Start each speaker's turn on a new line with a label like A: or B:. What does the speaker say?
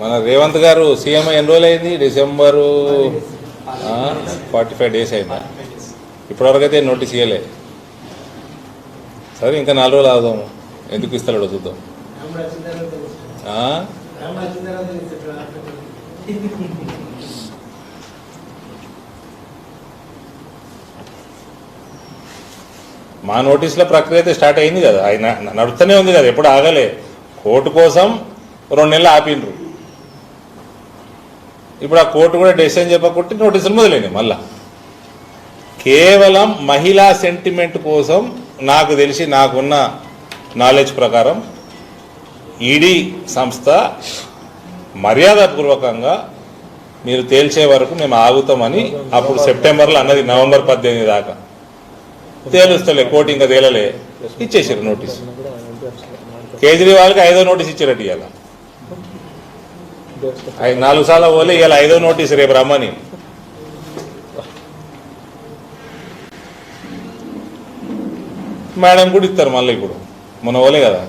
A: మన రేవంత్ గారు సీఎం ఎన్ని రోజులు అయింది? డిసెంబరు 45 డేస్ అయిందా? ఇప్పటివరకు అయితే నోటీస్ ఇవ్వలే. సరే ఇంకా 4 రోజులు ఆగుదాము, ఎందుకు ఇస్తాడో చూద్దాం. మా నోటీసుల ప్రక్రియ అయితే స్టార్ట్ అయింది కదా, ఆయన నడుస్తూనే ఉంది కదా, ఎప్పుడు ఆగలే. కోర్టు కోసం 2 నెలలు ఆపిండ్రు. ఇప్పుడు ఆ కోర్టు కూడా డెసిషన్ చెప్పకుంటే నోటీసులు మొదలైనవి మళ్ళా. కేవలం మహిళా సెంటిమెంట్ కోసం నాకు తెలిసి, నాకున్న నాలెడ్జ్ ప్రకారం ఈడీ సంస్థ మర్యాదపూర్వకంగా మీరు తేల్చే వరకు మేము ఆగుతామని అప్పుడు సెప్టెంబర్లో అన్నది. నవంబర్ 18 దాకా తేలుస్తలే, కోర్టు ఇంకా తేలలే, ఇచ్చేసారు నోటీస్. కేజ్రీవాల్కి 5వ నోటీస్ ఇచ్చారట. ఇవాళ 4 సార్లు పోలే, ఇవాళ 5వ నోటీస్ రేపు రమ్మని. మేడం కూడా ఇస్తారు మళ్ళీ, ఇప్పుడు మొన్న పోలే కదా.